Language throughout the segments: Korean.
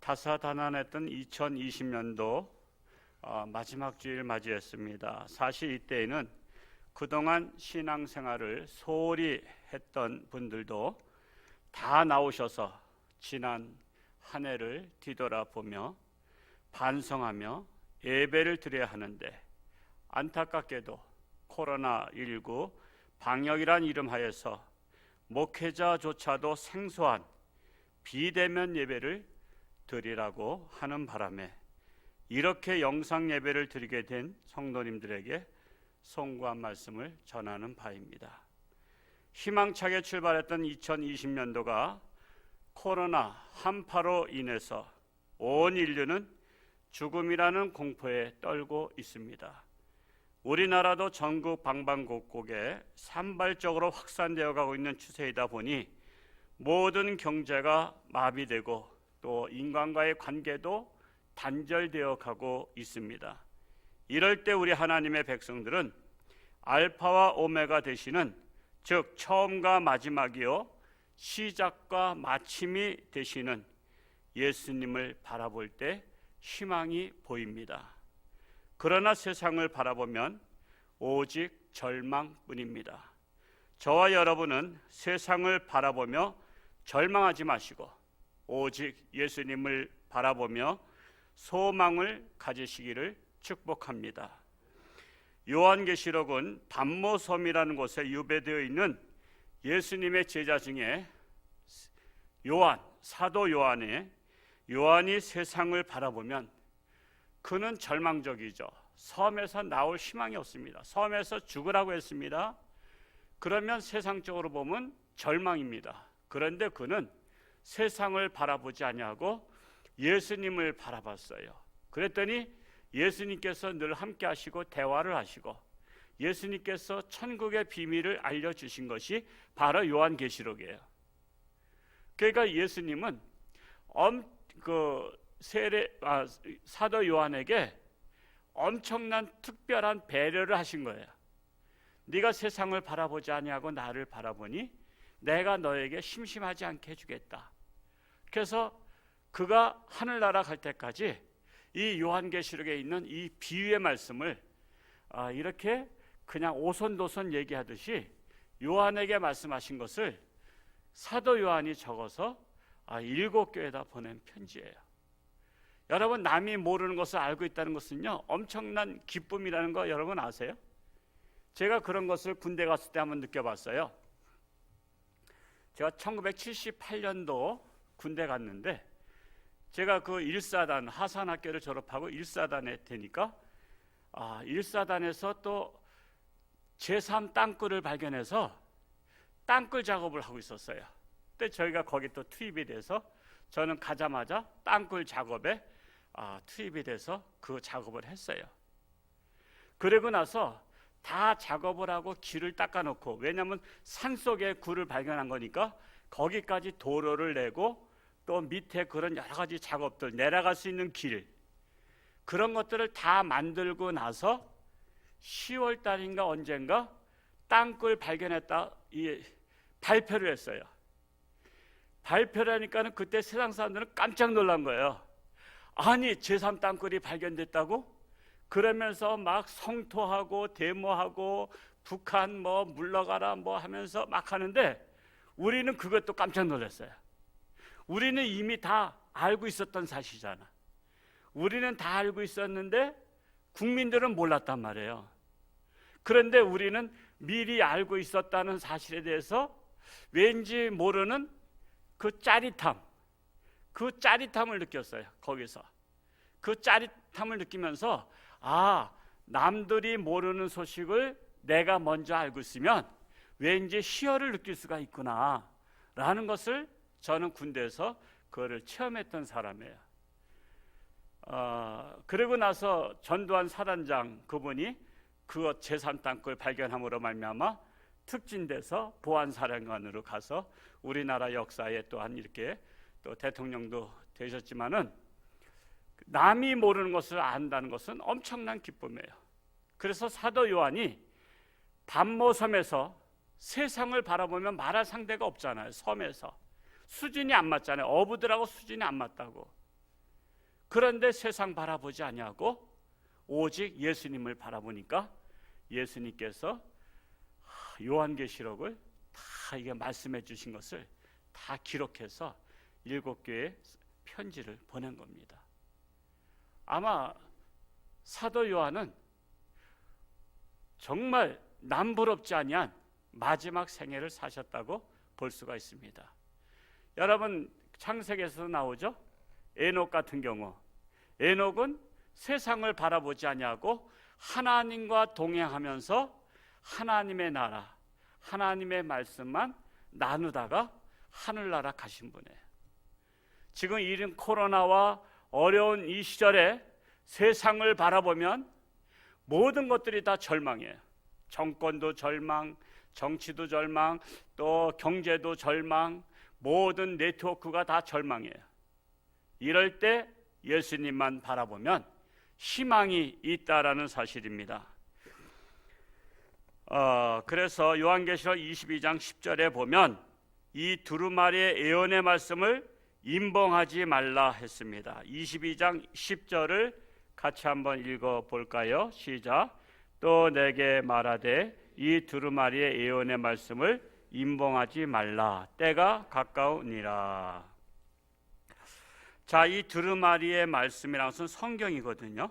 다사다난했던 2020년도 마지막 주일 맞이했습니다. 사실 이때에는 그동안 신앙생활을 소홀히 했던 분들도 다 나오셔서 지난 한 해를 뒤돌아보며 반성하며 예배를 드려야 하는데, 안타깝게도 코로나19 방역이란 이름하에서 목회자조차도 생소한 비대면 예배를 드리라고 하는 바람에 이렇게 영상 예배를 드리게 된 성도님들에게 송구한 말씀을 전하는 바입니다. 희망차게 출발했던 2020년도가 코로나 한파로 인해서 온 인류는 죽음이라는 공포에 떨고 있습니다. 우리나라도 전국 방방곡곡에 산발적으로 확산되어 가고 있는 추세이다 보니 모든 경제가 마비되고 또 인간과의 관계도 단절되어 가고 있습니다. 이럴 때 우리 하나님의 백성들은 알파와 오메가 되시는, 즉 처음과 마지막이요 시작과 마침이 되시는 예수님을 바라볼 때 희망이 보입니다. 그러나 세상을 바라보면 오직 절망뿐입니다. 저와 여러분은 세상을 바라보며 절망하지 마시고 오직 예수님을 바라보며 소망을 가지시기를 축복합니다. 요한계시록은 patmos섬이라는 곳에 유배되어 있는 예수님의 제자 중에 사도 요한이 세상을 바라보면 그는 절망적이죠. 섬에서 나올 희망이 없습니다. 섬에서 죽으라고 했습니다. 그러면 세상적으로 보면 절망입니다. 그런데 그는 세상을 바라보지 아니하고 예수님을 바라봤어요. 그랬더니 예수님께서 늘 함께 하시고 대화를 하시고 예수님께서 천국의 비밀을 알려주신 것이 바로 요한계시록이에요. 그러니까 예수님은 사도 요한에게 엄청난 특별한 배려를 하신 거예요. 네가 세상을 바라보지 아니하고 나를 바라보니 내가 너에게 심심하지 않게 해주겠다. 그래서 그가 하늘나라 갈 때까지 이 요한계시록에 있는 이 비유의 말씀을 이렇게 그냥 오손도손 얘기하듯이 요한에게 말씀하신 것을 사도 요한이 적어서 7교회에다 보낸 편지예요. 여러분, 남이 모르는 것을 알고 있다는 것은요 엄청난 기쁨이라는 거 여러분 아세요? 제가 그런 것을 군대 갔을 때 한번 느껴봤어요. 제가 1978년도 군대 갔는데 제가 그 1사단 하산학교를 졸업하고 1사단에 되니까 1사단에서 또 제3 땅굴을 발견해서 땅굴 작업을 하고 있었어요. 근데 저희가 거기 또 투입이 돼서 저는 가자마자 땅굴 작업에 투입이 돼서 그 작업을 했어요. 그리고 나서 다 작업을 하고 길을 닦아놓고, 왜냐하면 산속에 굴을 발견한 거니까 거기까지 도로를 내고 또 밑에 그런 여러 가지 작업들, 내려갈 수 있는 길, 그런 것들을 다 만들고 나서 10월 달인가 언젠가 땅굴 발견했다 발표를 했어요. 발표를 하니까는 그때 세상 사람들은 깜짝 놀란 거예요. 아니, 제3 땅굴이 발견됐다고? 그러면서 막 성토하고 데모하고 북한 물러가라 하면서 막 하는데 우리는 그것도 깜짝 놀랐어요. 우리는 이미 다 알고 있었던 사실이잖아. 우리는 다 알고 있었는데 국민들은 몰랐단 말이에요. 그런데 우리는 미리 알고 있었다는 사실에 대해서 왠지 모르는 그 짜릿함을 느꼈어요. 거기서 그 짜릿함을 느끼면서 남들이 모르는 소식을 내가 먼저 알고 있으면 왠지 희열을 느낄 수가 있구나 라는 것을 저는 군대에서 그거를 체험했던 사람이에요. 그리고 나서 전두환 사단장 그분이 그 제3 땅굴 발견함으로 말미암아 특진돼서 보안사령관으로 가서 우리나라 역사에 또한 이렇게 또 대통령도 되셨지만은 남이 모르는 것을 안다는 것은 엄청난 기쁨이에요. 그래서 사도 요한이 patmos섬에서 세상을 바라보면 말할 상대가 없잖아요. 섬에서 수준이 안 맞잖아요. 어부들하고 수준이 안 맞다고. 그런데 세상 바라보지 아니하고 오직 예수님을 바라보니까 예수님께서 요한계시록을 다 이게 말씀해 주신 것을 다 기록해서 7교회 편지를 보낸 겁니다. 아마 사도 요한은 정말 남부럽지 아니한 마지막 생애를 사셨다고 볼 수가 있습니다. 여러분 창세기에서 나오죠? 에녹 같은 경우, 에녹은 세상을 바라보지 아니하고 하나님과 동행하면서 하나님의 나라, 하나님의 말씀만 나누다가 하늘나라 가신 분이에요. 지금 이런 코로나와 어려운 이 시절에 세상을 바라보면 모든 것들이 다 절망이에요. 정권도 절망, 정치도 절망, 또 경제도 절망, 모든 네트워크가 다 절망이에요. 이럴 때 예수님만 바라보면 희망이 있다라는 사실입니다. 그래서 요한계시록 22장 10절에 보면 이 두루마리의 예언의 말씀을 임봉하지 말라 했습니다. 22장 10절을 같이 한번 읽어볼까요? 시작. 또 내게 말하되 이 두루마리의 예언의 말씀을 임봉하지 말라. 때가 가까우니라. 자, 이 두루마리의 말씀이라는 것은 성경이거든요.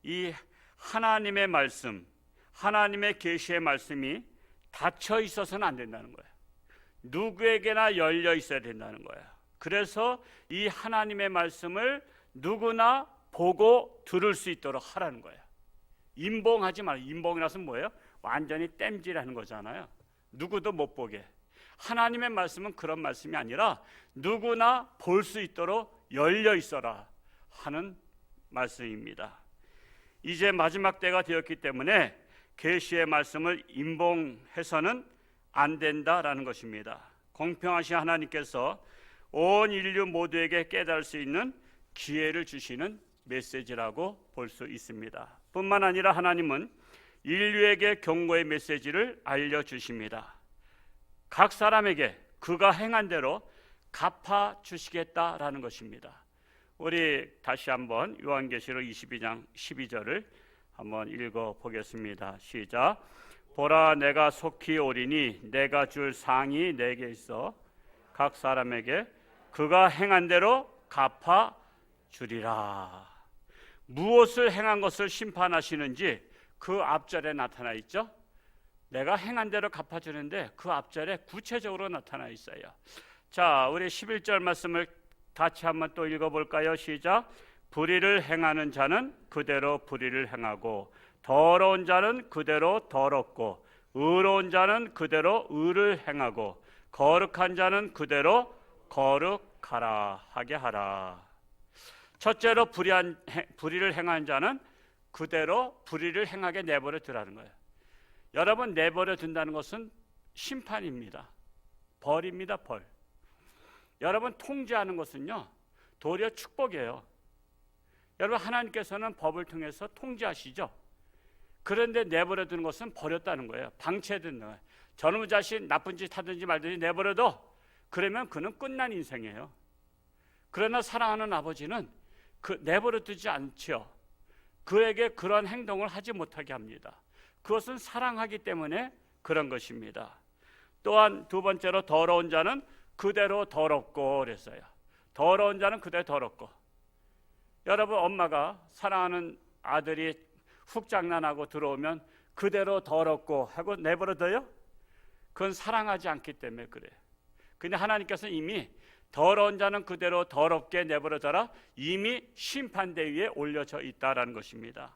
이 하나님의 말씀, 하나님의 계시의 말씀이 닫혀 있어서는 안 된다는 거예요. 누구에게나 열려 있어야 된다는 거예요. 그래서 이 하나님의 말씀을 누구나 보고 들을 수 있도록 하라는 거예요. 임봉하지 말고, 임봉이라서 뭐예요? 완전히 땜질하는 거잖아요. 누구도 못 보게. 하나님의 말씀은 그런 말씀이 아니라 누구나 볼 수 있도록 열려 있어라 하는 말씀입니다. 이제 마지막 때가 되었기 때문에 계시의 말씀을 임봉해서는 안 된다라는 것입니다. 공평하신 하나님께서 온 인류 모두에게 깨달을 수 있는 기회를 주시는 메시지라고 볼 수 있습니다. 뿐만 아니라 하나님은 인류에게 경고의 메시지를 알려주십니다. 각 사람에게 그가 행한 대로 갚아주시겠다라는 것입니다. 우리 다시 한번 요한계시록 22장 12절을 한번 읽어보겠습니다. 시작. 보라, 내가 속히 오리니 내가 줄 상이 내게 있어 각 사람에게 그가 행한 대로 갚아주리라. 무엇을 행한 것을 심판하시는지 그 앞절에 나타나 있죠. 내가 행한 대로 갚아주는데 그 앞절에 구체적으로 나타나 있어요. 자, 우리 11절 말씀을 같이 한번 또 읽어볼까요? 시작. 불의를 행하는 자는 그대로 불의를 행하고 더러운 자는 그대로 더럽고 의로운 자는 그대로 의를 행하고 거룩한 자는 그대로 거룩하라 하게 하라. 첫째로 불의를 행하는 자는 그대로 불의를 행하게 내버려 두라는 거예요. 여러분, 내버려 둔다는 것은 심판입니다. 벌입니다. 벌. 여러분, 통제하는 것은요 도리어 축복이에요. 여러분, 하나님께서는 법을 통해서 통제하시죠. 그런데 내버려 두는 것은 버렸다는 거예요. 방치해두는 거예요. 저놈의 자식 나쁜 짓 하든지 말든지 내버려둬. 그러면 그는 끝난 인생이에요. 그러나 사랑하는 아버지는 그 내버려 두지 않죠. 그에게 그런 행동을 하지 못하게 합니다. 그것은 사랑하기 때문에 그런 것입니다. 또한 두 번째로 더러운 자는 그대로 더럽고 그랬어요. 더러운 자는 그대로 더럽고. 여러분, 엄마가 사랑하는 아들이 훅 장난하고 들어오면 그대로 더럽고 하고 내버려둬요? 그건 사랑하지 않기 때문에 그래요. 근데 하나님께서는 이미 더러운 자는 그대로 더럽게 내버려둬라, 이미 심판대 위에 올려져 있다라는 것입니다.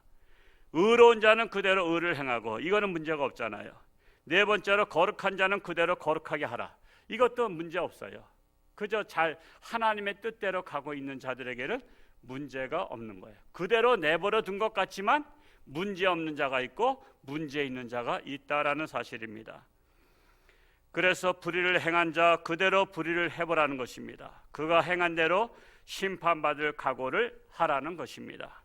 의로운 자는 그대로 의를 행하고, 이거는 문제가 없잖아요. 네 번째로 거룩한 자는 그대로 거룩하게 하라. 이것도 문제 없어요. 그저 잘 하나님의 뜻대로 가고 있는 자들에게는 문제가 없는 거예요. 그대로 내버려 둔 것 같지만 문제 없는 자가 있고 문제 있는 자가 있다라는 사실입니다. 그래서 불의를 행한 자 그대로 불의를 해보라는 것입니다. 그가 행한 대로 심판받을 각오를 하라는 것입니다.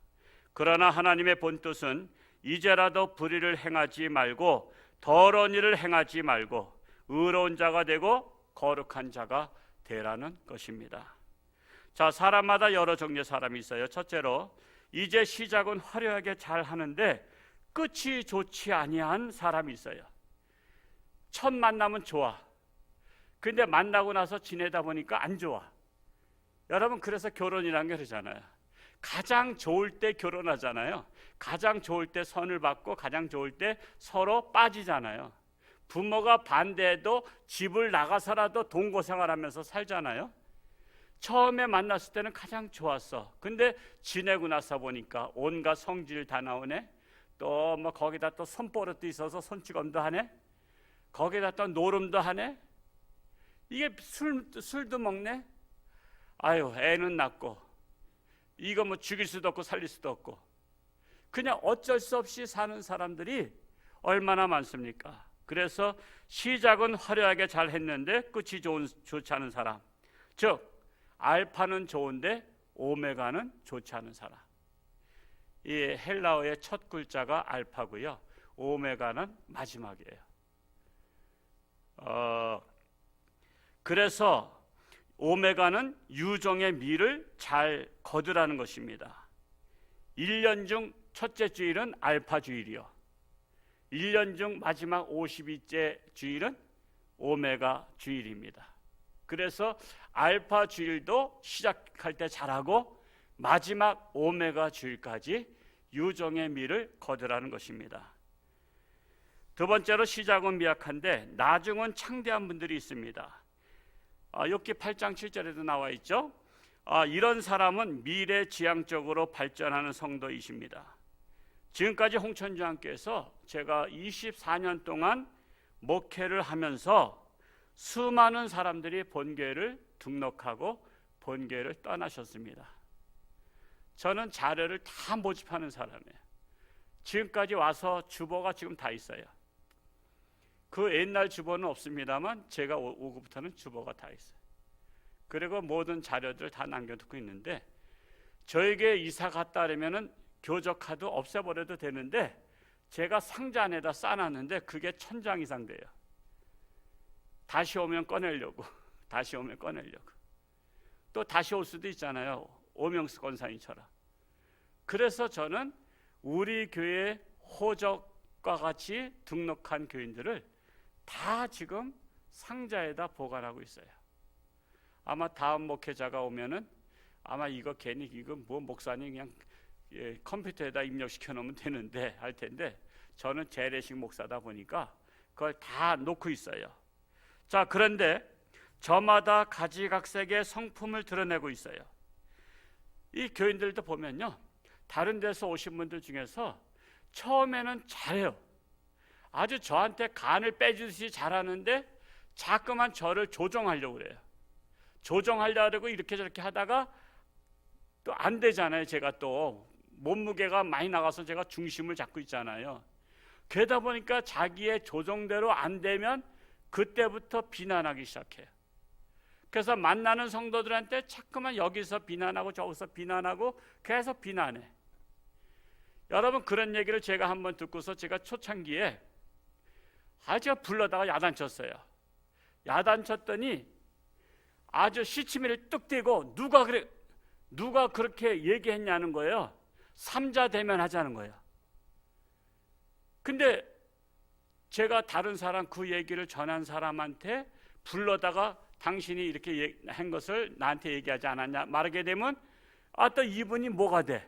그러나 하나님의 본뜻은 이제라도 불의를 행하지 말고 더러운 일을 행하지 말고 의로운 자가 되고 거룩한 자가 되라는 것입니다. 자, 사람마다 여러 종류의 사람이 있어요. 첫째로, 이제 시작은 화려하게 잘 하는데 끝이 좋지 아니한 사람이 있어요. 첫 만나면 좋아. 근데 만나고 나서 지내다 보니까 안 좋아. 여러분, 그래서 결혼이라는 게 그러잖아요. 가장 좋을 때 결혼하잖아요. 가장 좋을 때 선을 받고 가장 좋을 때 서로 빠지잖아요. 부모가 반대해도 집을 나가서라도 동거생활하면서 살잖아요. 처음에 만났을 때는 가장 좋았어. 근데 지내고 나서 보니까 온갖 성질 다 나오네. 또 뭐 거기다 또 손버릇도 있어서 손찌검도 하네. 거기다 또 노름도 하네. 이게 술도 먹네. 아유, 애는 낳고 이거 뭐 죽일 수도 없고 살릴 수도 없고 그냥 어쩔 수 없이 사는 사람들이 얼마나 많습니까? 그래서 시작은 화려하게 잘 했는데 끝이 좋지 않은 사람, 즉 알파는 좋은데 오메가는 좋지 않은 사람. 이 헬라어의 첫 글자가 알파고요, 오메가는 마지막이에요. 그래서 오메가는 유종의 미를 잘 거두라는 것입니다. 1년 중 첫째 주일은 알파 주일이요, 1년 중 마지막 52째 주일은 오메가 주일입니다. 그래서 알파 주일도 시작할 때 잘하고 마지막 오메가 주일까지 유종의 미를 거두라는 것입니다. 두 번째로, 시작은 미약한데 나중은 창대한 분들이 있습니다. 욥기 8장 7절에도 나와 있죠. 이런 사람은 미래지향적으로 발전하는 성도이십니다. 지금까지 홍천주안교에서 제가 24년 동안 목회를 하면서 수많은 사람들이 본교회를 등록하고 본교회를 떠나셨습니다. 저는 자료를 다 모집하는 사람이에요. 지금까지 와서 주보가 지금 다 있어요. 그 옛날 주보는 없습니다만 제가 오고부터는 주보가 다 있어요. 그리고 모든 자료들 다 남겨두고 있는데, 저에게 이사 갔다 그러면은 교적카드 없애버려도 되는데 제가 상자 안에다 싸놨는데 그게 1000장 이상 돼요. 다시 오면 꺼내려고 다시 오면 꺼내려고. 또 다시 올 수도 있잖아요, 오명수 권사님처럼. 그래서 저는 우리 교회 호적과 같이 등록한 교인들을 다 지금 상자에다 보관하고 있어요. 아마 다음 목회자가 오면은 아마 이거 괜히 이거 뭐 목사님 그냥 컴퓨터에다 입력시켜 놓으면 되는데 할 텐데, 저는 재래식 목사다 보니까 그걸 다 놓고 있어요. 자, 그런데 저마다 가지각색의 성품을 드러내고 있어요. 이 교인들도 보면요, 다른 데서 오신 분들 중에서 처음에는 잘해요. 아주 저한테 간을 빼주듯이 잘하는데 자꾸만 저를 조정하려고 그래요. 조정하려고 그러고 이렇게 저렇게 하다가 또 안 되잖아요. 제가 또 몸무게가 많이 나가서 제가 중심을 잡고 있잖아요. 그러다 보니까 자기의 조정대로 안 되면 그때부터 비난하기 시작해요. 그래서 만나는 성도들한테 자꾸만 여기서 비난하고 저기서 비난하고 계속 비난해. 여러분, 그런 얘기를 제가 한번 듣고서 제가 초창기에 제가 불러다가 야단쳤어요. 야단쳤더니 아주 시치미를 뚝 떼고 누가 그렇게 얘기했냐는 거예요. 삼자 대면하자는 거예요. 근데 제가 다른 사람 그 얘기를 전한 사람한테 불러다가 당신이 이렇게 한 것을 나한테 얘기하지 않았냐 말하게 되면 또 이분이 뭐가 돼?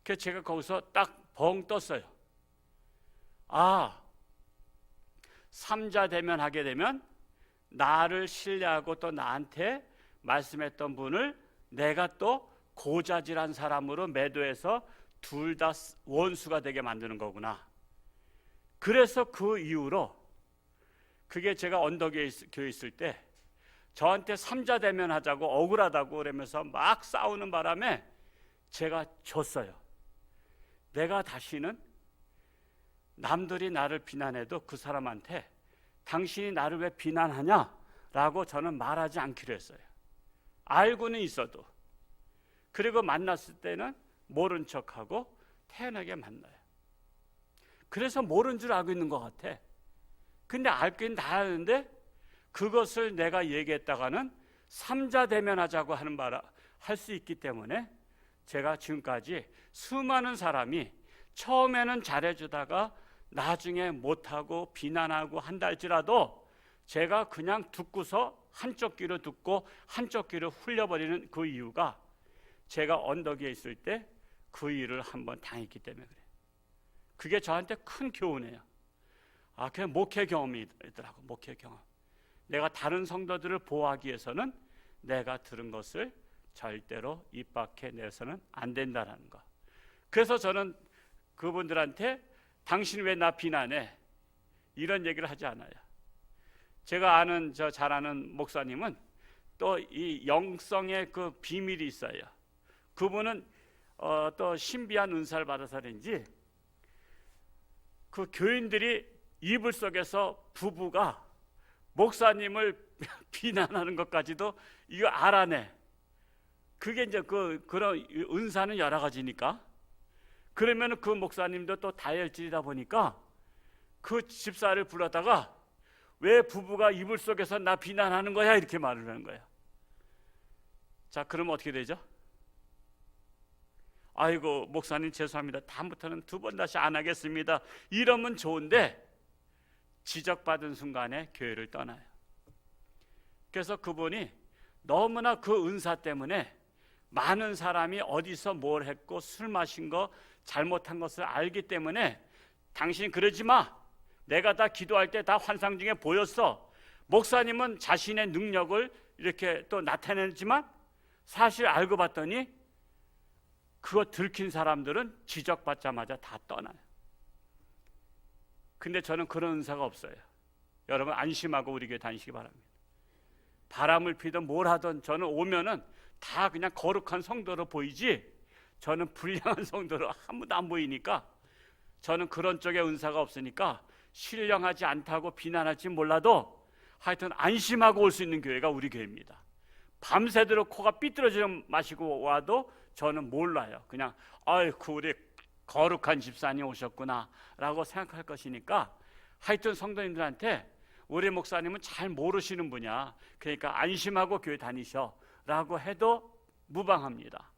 그래서 제가 거기서 딱 벙 떴어요. 삼자 대면하게 되면 나를 신뢰하고 또 나한테 말씀했던 분을 내가 또 고자질한 사람으로 매도해서 둘 다 원수가 되게 만드는 거구나. 그래서 그 이후로, 그게 제가 언덕에 교회 있을 때 저한테 삼자 대면하자고 억울하다고 그러면서 막 싸우는 바람에 제가 졌어요. 내가 다시는 남들이 나를 비난해도 그 사람한테 당신이 나를 왜 비난하냐? 라고 저는 말하지 않기로 했어요. 알고는 있어도. 그리고 만났을 때는 모른 척하고 태연하게 만나요. 그래서 모른 줄 알고 있는 것 같아. 근데 알긴 다 아는데 그것을 내가 얘기했다가는 삼자 대면하자고 하는 바라 할 수 있기 때문에 제가 지금까지 수많은 사람이 처음에는 잘해주다가 나중에 못하고 비난하고 한다 할지라도 제가 그냥 듣고서 한쪽 귀로 듣고 한쪽 귀로 흘려버리는 그 이유가 제가 언덕 위에 있을 때 그 일을 한번 당했기 때문에 그래요. 그게 저한테 큰 교훈이에요. 그게 목회 경험이더라고. 목회 경험. 내가 다른 성도들을 보호하기 위해서는 내가 들은 것을 절대로 입 밖에 내서는 안 된다는 거. 그래서 저는 그분들한테 당신 왜 나 비난해? 이런 얘기를 하지 않아요. 제가 아는 잘 아는 목사님은 또 이 영성의 그 비밀이 있어요. 그분은 또 신비한 은사를 받아서 그런지 그 교인들이 이불 속에서 부부가 목사님을 비난하는 것까지도 이거 알아내. 그게 이제 그런 은사는 여러 가지니까. 그러면 그 목사님도 또 다혈질이다 보니까 그 집사를 불러다가 왜 부부가 이불 속에서 나 비난하는 거야? 이렇게 말을 하는 거야. 자, 그럼 어떻게 되죠? 아이고 목사님 죄송합니다. 다음부터는 두 번 다시 안 하겠습니다. 이러면 좋은데 지적받은 순간에 교회를 떠나요. 그래서 그분이 너무나 그 은사 때문에 많은 사람이 어디서 뭘 했고 술 마신 거 잘못한 것을 알기 때문에 당신 그러지 마. 내가 다 기도할 때 다 환상 중에 보였어. 목사님은 자신의 능력을 이렇게 또 나타내지만 사실 알고 봤더니 그거 들킨 사람들은 지적받자마자 다 떠나요. 근데 저는 그런 은사가 없어요. 여러분 안심하고 우리 교회 다니시기 바랍니다. 바람을 피든 뭘 하든 저는 오면은 다 그냥 거룩한 성도로 보이지 저는 불량한 성도로 아무도 안 보이니까 저는 그런 쪽에 은사가 없으니까 신령하지 않다고 비난할지 몰라도 하여튼 안심하고 올 수 있는 교회가 우리 교회입니다. 밤새도록 코가 삐뚤어져 마시고 와도 저는 몰라요. 그냥 아이고 우리 거룩한 집사님 오셨구나 라고 생각할 것이니까 하여튼 성도님들한테 우리 목사님은 잘 모르시는 분이야. 그러니까 안심하고 교회 다니셔 라고 해도 무방합니다.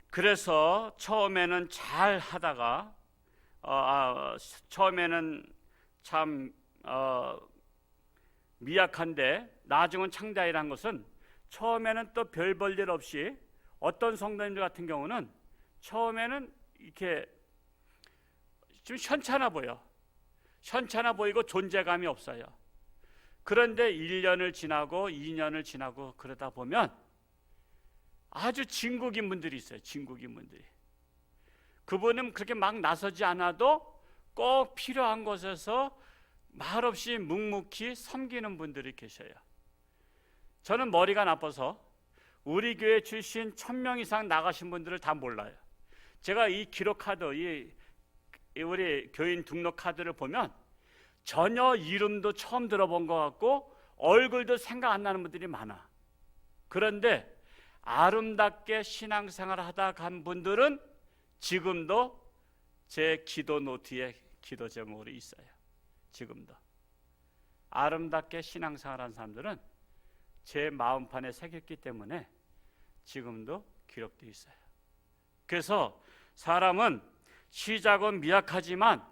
그래서 처음에는 잘 하다가 처음에는 참 미약한데 나중은 창대하리라는 것은 처음에는 또 별 볼 일 없이 어떤 성도님들 같은 경우는 처음에는 이렇게 좀 현찮아 보여. 현찮아 보이고 존재감이 없어요. 그런데 1년을 지나고 2년을 지나고 그러다 보면 아주 진국인 분들이 있어요. 진국인 분들이. 그분은 그렇게 막 나서지 않아도 꼭 필요한 곳에서 말없이 묵묵히 섬기는 분들이 계셔요. 저는 머리가 나빠서 우리 교회 출신 1000명 이상 나가신 분들을 다 몰라요. 제가 이 기록 카드, 우리 교인 등록 카드를 보면 전혀 이름도 처음 들어본 것 같고 얼굴도 생각 안 나는 분들이 많아. 그런데 아름답게 신앙생활을 하다 간 분들은 지금도 제 기도 노트에 기도 제목으로 있어요. 지금도 아름답게 신앙생활한 사람들은 제 마음판에 새겼기 때문에 지금도 기록되어 있어요. 그래서 사람은 시작은 미약하지만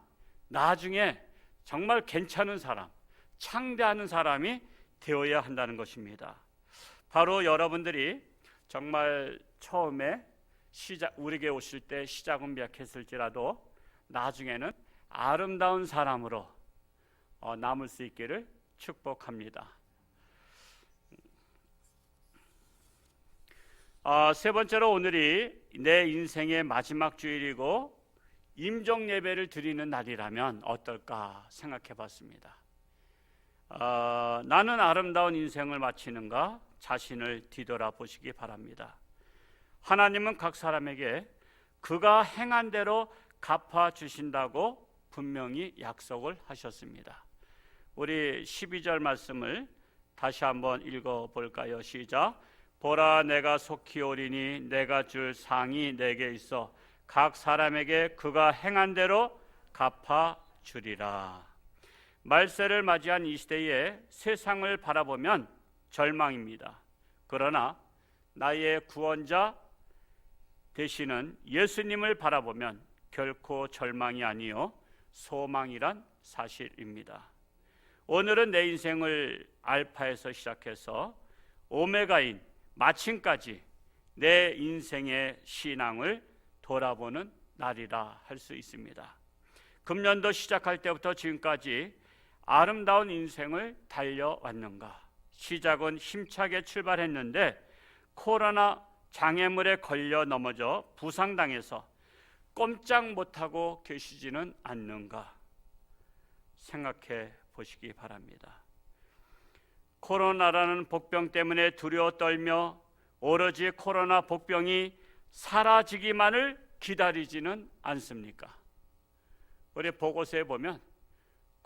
나중에 정말 괜찮은 사람, 창대하는 사람이 되어야 한다는 것입니다. 바로 여러분들이 정말 처음에 우리 교회 오실 때 시작은 미약했을지라도 나중에는 아름다운 사람으로 남을 수 있기를 축복합니다. 세 번째로 오늘이 내 인생의 마지막 주일이고 임종 예배를 드리는 날이라면 어떨까 생각해 봤습니다. 나는 아름다운 인생을 마치는가 자신을 뒤돌아보시기 바랍니다. 하나님은 각 사람에게 그가 행한 대로 갚아주신다고 분명히 약속을 하셨습니다. 우리 12절 말씀을 다시 한번 읽어볼까요? 시작. 보라 내가 속히 오리니 내가 줄 상이 내게 있어 각 사람에게 그가 행한 대로 갚아주리라. 말세를 맞이한 이 시대에 세상을 바라보면 절망입니다. 그러나 나의 구원자 되시는 예수님을 바라보면 결코 절망이 아니요 소망이란 사실입니다. 오늘은 내 인생을 알파에서 시작해서 오메가인 마침까지 내 인생의 신앙을 돌아보는 날이라 할 수 있습니다. 금년도 시작할 때부터 지금까지 아름다운 인생을 달려왔는가? 시작은 힘차게 출발했는데 코로나 장애물에 걸려 넘어져 부상당해서 꼼짝 못하고 계시지는 않는가? 생각해 보시기 바랍니다. 코로나라는 복병 때문에 두려워 떨며 오로지 코로나 복병이 사라지기만을 기다리지는 않습니까? 우리 보고서에 보면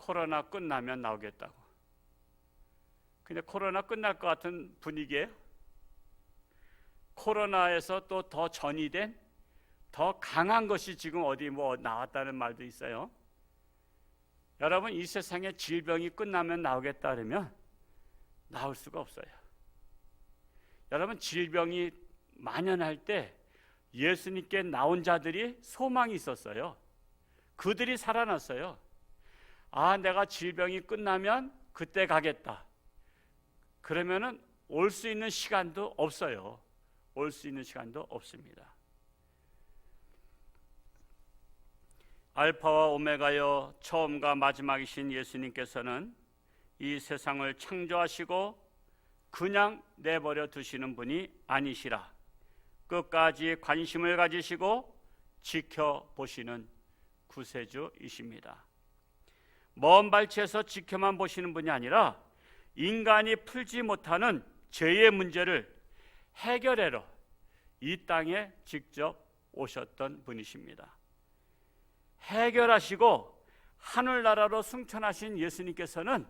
코로나 끝나면 나오겠다고. 근데 코로나 끝날 것 같은 분위기예요. 코로나에서 또 더 전이된 더 강한 것이 지금 어디 나왔다는 말도 있어요. 여러분, 이 세상에 질병이 끝나면 나오겠다 그러면 나올 수가 없어요. 여러분, 질병이 만연할 때 예수님께 나온 자들이 소망이 있었어요. 그들이 살아났어요. 아, 내가 질병이 끝나면 그때 가겠다. 그러면은 올 수 있는 시간도 없어요. 올 수 있는 시간도 없습니다. 알파와 오메가여 처음과 마지막이신 예수님께서는 이 세상을 창조하시고 그냥 내버려 두시는 분이 아니시라. 끝까지 관심을 가지시고 지켜보시는 구세주이십니다. 먼 발치에서 지켜만 보시는 분이 아니라 인간이 풀지 못하는 죄의 문제를 해결하러 이 땅에 직접 오셨던 분이십니다. 해결하시고 하늘나라로 승천하신 예수님께서는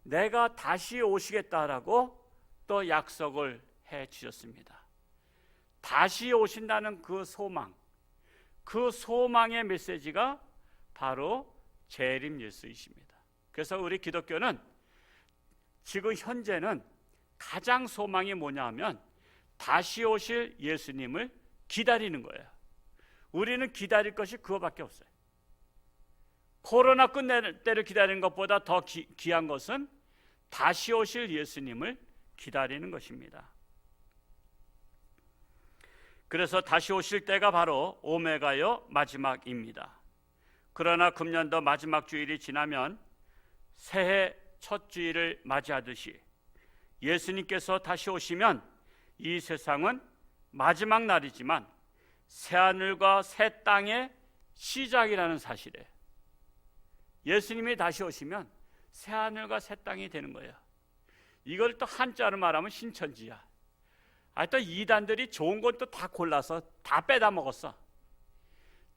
내가 다시 오시겠다라고 또 약속을 해 주셨습니다. 다시 오신다는 그 소망, 그 소망의 메시지가 바로 재림 예수이십니다. 그래서 우리 기독교는 지금 현재는 가장 소망이 뭐냐 하면 다시 오실 예수님을 기다리는 거예요. 우리는 기다릴 것이 그거밖에 없어요. 코로나 끝낼 때를 기다리는 것보다 더 귀한 것은 다시 오실 예수님을 기다리는 것입니다. 그래서 다시 오실 때가 바로 오메가요 마지막입니다. 그러나 금년도 마지막 주일이 지나면 새해 첫 주일을 맞이하듯이 예수님께서 다시 오시면 이 세상은 마지막 날이지만 새하늘과 새 땅의 시작이라는 사실에 예수님이 다시 오시면 새하늘과 새 땅이 되는 거예요. 이걸 또 한자로 말하면 신천지야. 또 이단들이 좋은 것도 다 골라서 다 빼다 먹었어.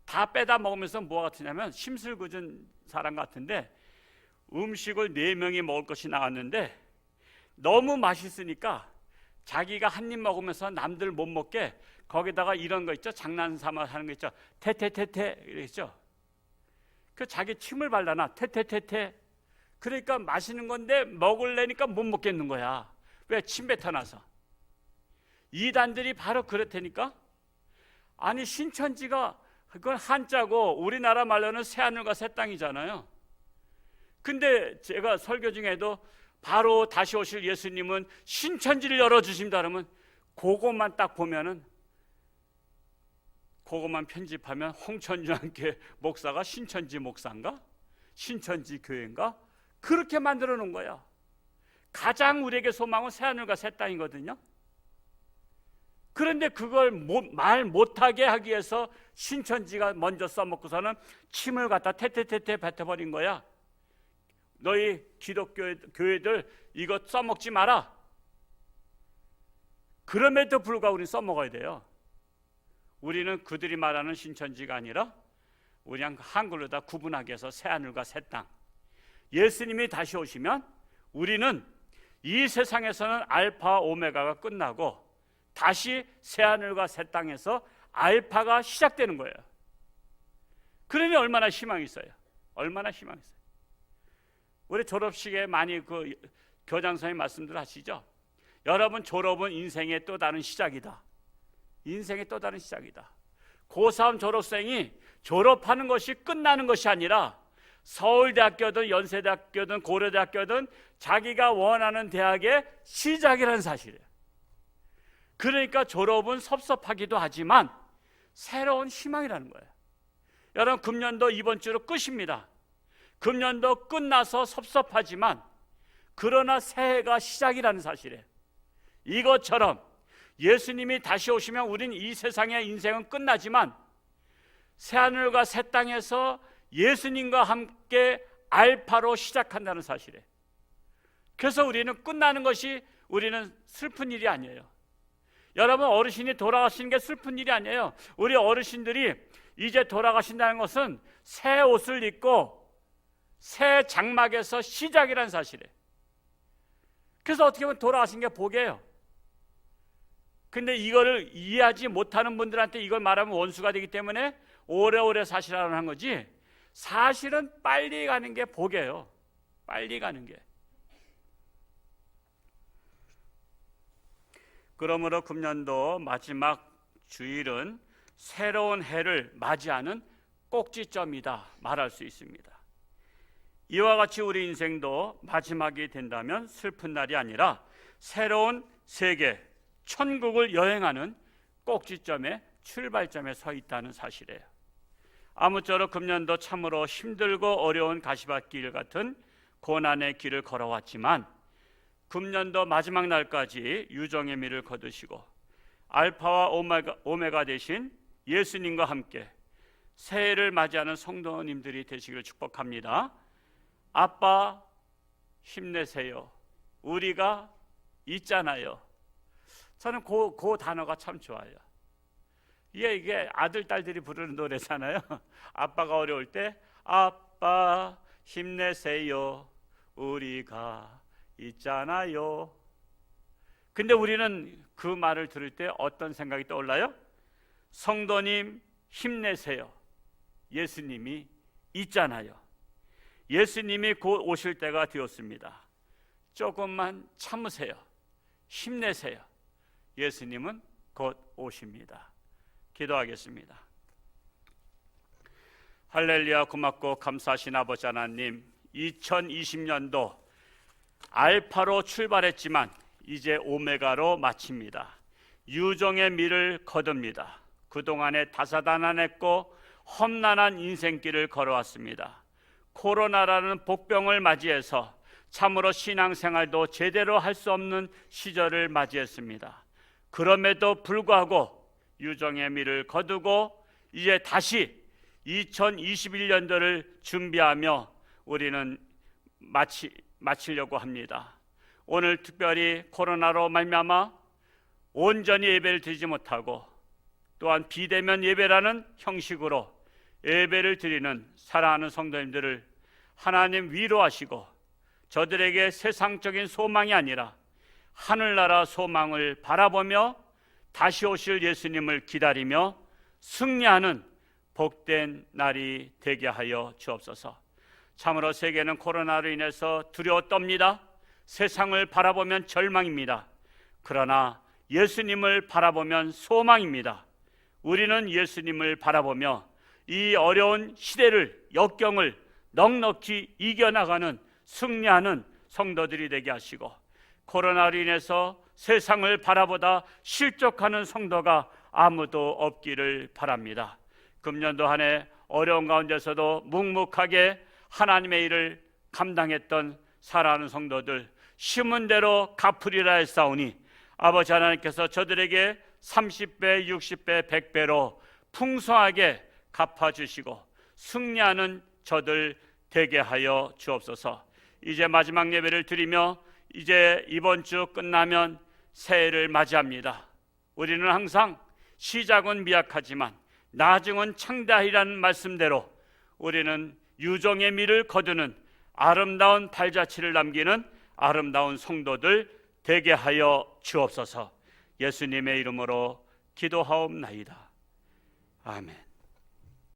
다 빼다 먹으면서 뭐가 같으냐면 심술궂은 사람 같은데 음식을 4명이 먹을 것이 나왔는데 너무 맛있으니까 자기가 한 입 먹으면서 남들 못 먹게 거기다가 이런 거 있죠. 장난삼아 하는 거 있죠. 테테테테 이랬죠. 그 자기 침을 발라놔. 테테테테. 그러니까 맛있는 건데 먹으려니까 못 먹겠는 거야. 왜? 침 뱉어놔서. 이단들이 바로 그렇다니까. 아니 신천지가 그건 한자고 우리나라 말로는 새하늘과 새 땅이잖아요. 근데 제가 설교 중에도 바로 다시 오실 예수님은 신천지를 열어주신다 그러면 그것만 딱 보면은 그것만 편집하면 홍천주한교 목사가 신천지 목사인가? 신천지 교회인가? 그렇게 만들어 놓은 거야. 가장 우리에게 소망은 새하늘과 새 땅이거든요. 그런데 그걸 말 못하게 하기 위해서 신천지가 먼저 써먹고서는 침을 갖다 테테테테 뱉어버린 거야. 너희 기독교 교회들 이거 써먹지 마라. 그럼에도 불구하고 우리는 써먹어야 돼요. 우리는 그들이 말하는 신천지가 아니라 그냥 한글로 다 구분하게 해서 새하늘과 새 땅. 예수님이 다시 오시면 우리는 이 세상에서는 알파 오메가가 끝나고 다시 새하늘과 새 땅에서 알파가 시작되는 거예요. 그러니 얼마나 희망이 있어요. 얼마나 희망이 있어요. 우리 졸업식에 많이 그 교장 선생님 말씀들 하시죠. 여러분, 졸업은 인생의 또 다른 시작이다. 인생의 또 다른 시작이다. 고3 졸업생이 졸업하는 것이 끝나는 것이 아니라 서울대학교든 연세대학교든 고려대학교든 자기가 원하는 대학의 시작이라는 사실이에요. 그러니까 졸업은 섭섭하기도 하지만 새로운 희망이라는 거예요. 여러분, 금년도 이번 주로 끝입니다. 금년도 끝나서 섭섭하지만 그러나 새해가 시작이라는 사실이에요. 이것처럼 예수님이 다시 오시면 우린 이 세상의 인생은 끝나지만 새하늘과 새 땅에서 예수님과 함께 알파로 시작한다는 사실이에요. 그래서 우리는 끝나는 것이 우리는 슬픈 일이 아니에요. 여러분, 어르신이 돌아가시는 게 슬픈 일이 아니에요. 우리 어르신들이 이제 돌아가신다는 것은 새 옷을 입고 새 장막에서 시작이라는 사실이에요. 그래서 어떻게 보면 돌아가신 게 복이에요. 근데 이거를 이해하지 못하는 분들한테 이걸 말하면 원수가 되기 때문에 오래오래 사시라는 한 거지, 사실은 빨리 가는 게 복이에요. 빨리 가는 게. 그러므로 금년도 마지막 주일은 새로운 해를 맞이하는 꼭지점이다 말할 수 있습니다. 이와 같이 우리 인생도 마지막이 된다면 슬픈 날이 아니라 새로운 세계, 천국을 여행하는 꼭지점에, 출발점에 서 있다는 사실이에요. 아무쪼록 금년도 참으로 힘들고 어려운 가시밭길 같은 고난의 길을 걸어왔지만 금년도 마지막 날까지 유정의 미를 거두시고 알파와 오메가 되신 예수님과 함께 새해를 맞이하는 성도님들이 되시기를 축복합니다. 아빠 힘내세요. 우리가 있잖아요. 저는 그 단어가 참 좋아요. 이게 아들, 딸들이 부르는 노래잖아요. 아빠가 어려울 때 아빠 힘내세요. 우리가 있잖아요. 근데 우리는 그 말을 들을 때 어떤 생각이 떠올라요? 성도님 힘내세요. 예수님이 있잖아요. 예수님이 곧 오실 때가 되었습니다. 조금만 참으세요. 힘내세요. 예수님은 곧 오십니다. 기도하겠습니다. 할렐루야. 고맙고 감사하신 아버지 하나님, 2020년도 알파로 출발했지만 이제 오메가로 마칩니다. 유정의 미를 거둡니다. 그동안에 다사다난했고 험난한 인생길을 걸어왔습니다. 코로나라는 복병을 맞이해서 참으로 신앙생활도 제대로 할 수 없는 시절을 맞이했습니다. 그럼에도 불구하고 유정의 미를 거두고 이제 다시 2021년도를 준비하며 우리는 마치려고 합니다. 오늘 특별히 코로나로 말미암아 온전히 예배를 드리지 못하고 또한 비대면 예배라는 형식으로 예배를 드리는 사랑하는 성도님들을 하나님 위로하시고 저들에게 세상적인 소망이 아니라 하늘나라 소망을 바라보며 다시 오실 예수님을 기다리며 승리하는 복된 날이 되게 하여 주옵소서. 참으로 세계는 코로나로 인해서 두려워 떱니다. 세상을 바라보면 절망입니다. 그러나 예수님을 바라보면 소망입니다. 우리는 예수님을 바라보며 이 어려운 시대를, 역경을 넉넉히 이겨나가는 승리하는 성도들이 되게 하시고 코로나로 인해서 세상을 바라보다 실족하는 성도가 아무도 없기를 바랍니다. 금년도 한 해 어려운 가운데서도 묵묵하게 하나님의 일을 감당했던 사랑하는 성도들, 심은 대로 갚으리라 했사오니 아버지 하나님께서 저들에게 30배, 60배, 100배로 풍성하게 갚아주시고 승리하는 저들 되게 하여 주옵소서. 이제 마지막 예배를 드리며 이제 이번 주 끝나면 새해를 맞이합니다. 우리는 항상 시작은 미약하지만 나중은 창대하리라는 말씀대로 우리는 유정의 미를 거두는 아름다운 발자취를 남기는 아름다운 성도들 되게 하여 주옵소서. 예수님의 이름으로 기도하옵나이다. 아멘.